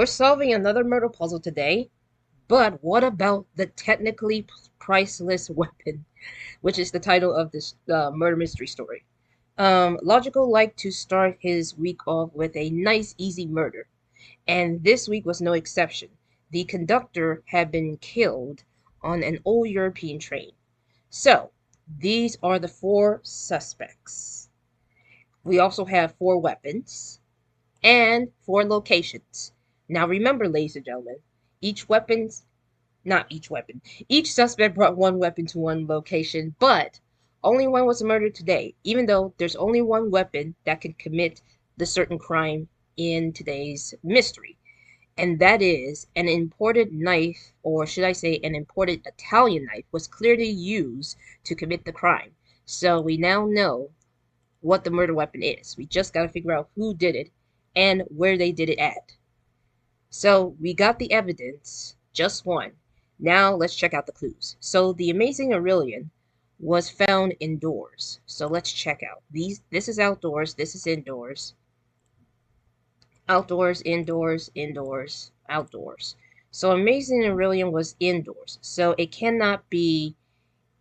We're solving another murder puzzle today, but what about the technically priceless weapon, which is the title of this murder mystery story? Logical liked to start his week off with a nice, easy murder, and this week was no exception. The conductor had been killed on an old European train. So, these are the four suspects. We also have four weapons and four locations. Now remember, ladies and gentlemen, each weapon's not each weapon. Each suspect brought one weapon to one location, but only one was murdered today, even though there's only one weapon that can commit the certain crime in today's mystery. And that is an imported knife, or should I say an imported Italian knife, was clearly used to commit the crime. So we now know what the murder weapon is. We just got to figure out who did it and where they did it at. So we got the evidence, just one. Now let's check out the clues. So the amazing Aurelian was found indoors. So let's check out these. This is outdoors. This is indoors. Outdoors, indoors, indoors, outdoors. So amazing Aurelian was indoors. So it cannot be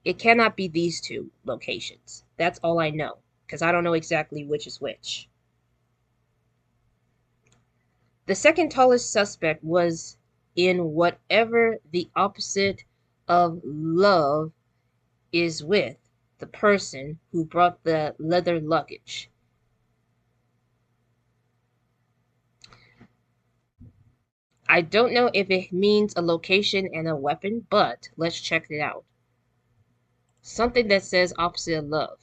these two locations. That's all I know, because I don't know exactly which is which. The second tallest suspect was in whatever the opposite of love is with the person who brought the leather luggage. I don't know if it means a location and a weapon, but let's check it out. Something that says opposite of love.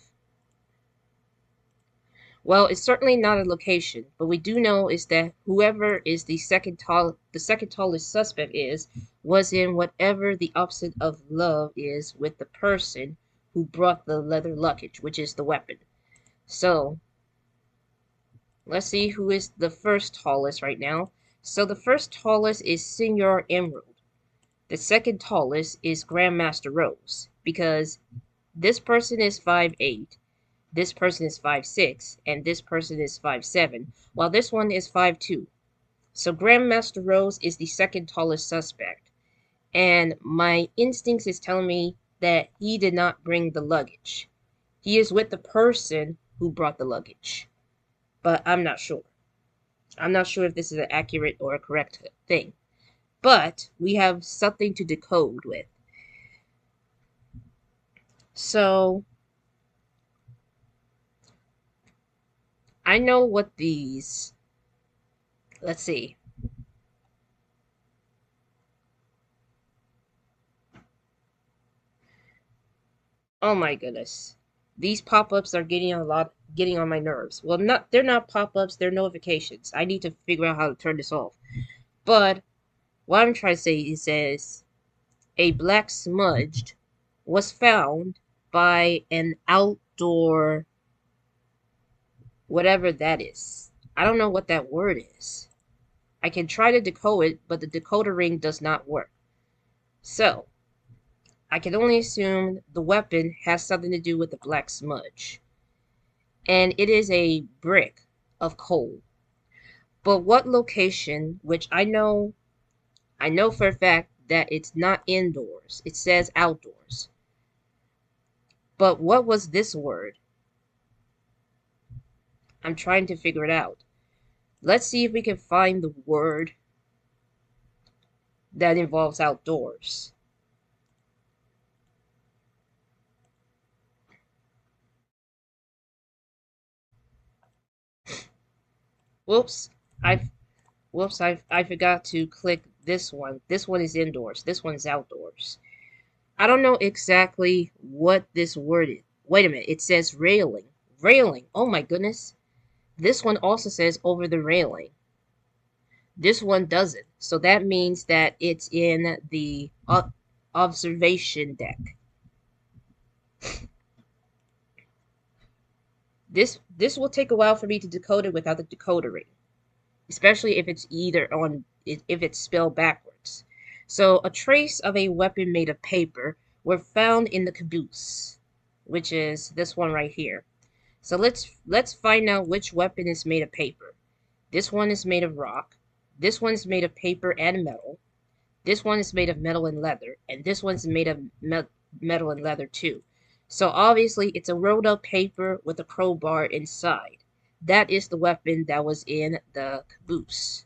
Well, it's certainly not a location, but we do know is that whoever is the second tallest suspect was in whatever the opposite of love is with the person who brought the leather luggage, which is the weapon. So, let's see who is the first tallest right now. So the first tallest is Senor Emerald. The second tallest is Grandmaster Rose, because this person is 5'8". This person is 5'6", and this person is 5'7", while this one is 5'2". So Grandmaster Rose is the second tallest suspect. And my instincts is telling me that he did not bring the luggage. He is with the person who brought the luggage. But I'm not sure. I'm not sure if this is an accurate or a correct thing. But we have something to decode with. So I know what these, let's see. Oh my goodness. These pop-ups are getting on my nerves. Well, they're not pop-ups, they're notifications. I need to figure out how to turn this off. But what I'm trying to say is, it says a black smudged was found by an outdoor whatever that is. I don't know what that word is. I can try to decode it, but the decoder ring does not work. So, I can only assume the weapon has something to do with the black smudge. And it is a brick of coal. But what location, which I know for a fact that it's not indoors. It says outdoors. But what was this word? I'm trying to figure it out. Let's see if we can find the word that involves outdoors. Whoops, I forgot to click this one. This one is indoors. This one is outdoors. I don't know exactly what this word is. Wait a minute. It says railing. Railing. Oh my goodness. This one also says over the railing. This one doesn't. So that means that it's in the observation deck. This will take a while for me to decode it without the decoder ring, especially if it's if it's spelled backwards. So a trace of a weapon made of paper were found in the caboose, which is this one right here. So let's find out which weapon is made of paper. This one is made of rock. This one's made of paper and metal. This one is made of metal and leather, and this one's made of metal and leather too. So obviously it's a rolled up paper with a crowbar inside. That is the weapon that was in the caboose.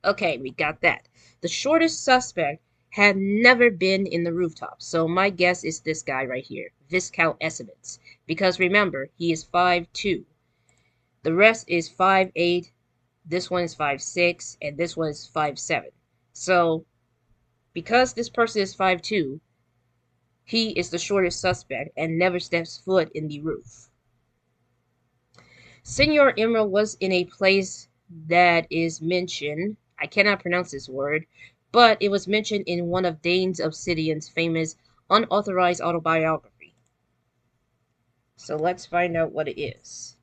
Okay, we got that. The shortest suspect had never been in the rooftop, so my guess is this guy right here, Viscount Essements. Because remember, he is 5'2". The rest is 5'8", this one is 5'6", and this one is 5'7". So, because this person is 5'2", he is the shortest suspect and never steps foot in the roof. Senor Emerald was in a place that is mentioned. I cannot pronounce this word, but it was mentioned in one of Dane's Obsidian's famous unauthorized autobiography. So let's find out what it is.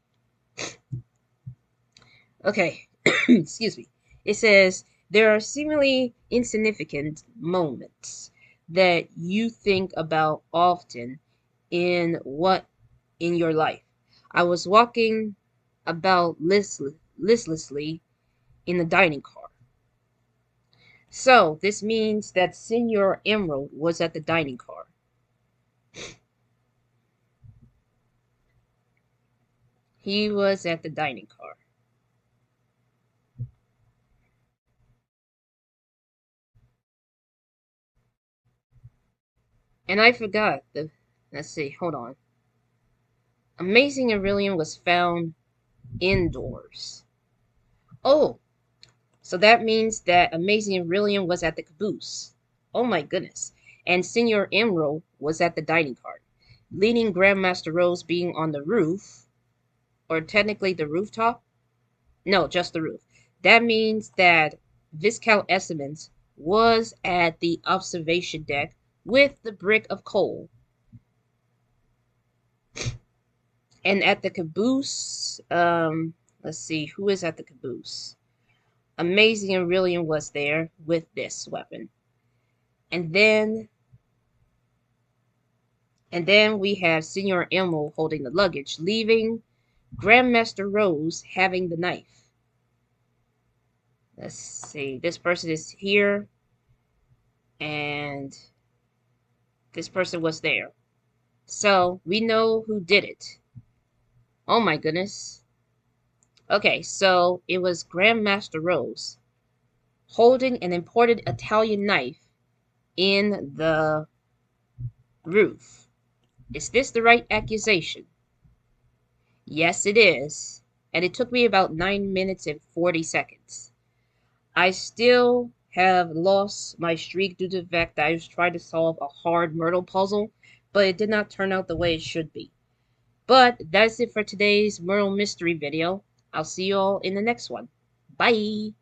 Okay, excuse me. It says, there are seemingly insignificant moments that you think about often in your life. I was walking about listlessly in the dining car. So this means that Senor Emerald was at the dining car. He was at the dining car. And I forgot the, let's see, hold on. Amazing Aurelian was found indoors. Oh, so that means that Amazing Aurelian was at the caboose. Oh my goodness. And Senor Emerald was at the dining car. Leading Grandmaster Rose being on the roof, or technically the rooftop? No, just the roof. That means that Viscount Essements was at the observation deck with the brick of coal. And at the caboose, let's see, who is at the caboose? Amazing Aurelian was there with this weapon. And then we have Senor Emerald holding the luggage, leaving Grandmaster Rose having the knife. Let's see, this person is here, and this person was there. So we know who did it. Oh my goodness. Okay, so it was Grandmaster Rose holding an imported Italian knife in the roof. Is this the right accusation? Yes, it is. And it took me about 9 minutes and 40 seconds. I still have lost my streak due to the fact that I was trying to solve a hard Murdle puzzle, but it did not turn out the way it should be. But that's it for today's Murdle mystery video. I'll see you all in the next one. Bye!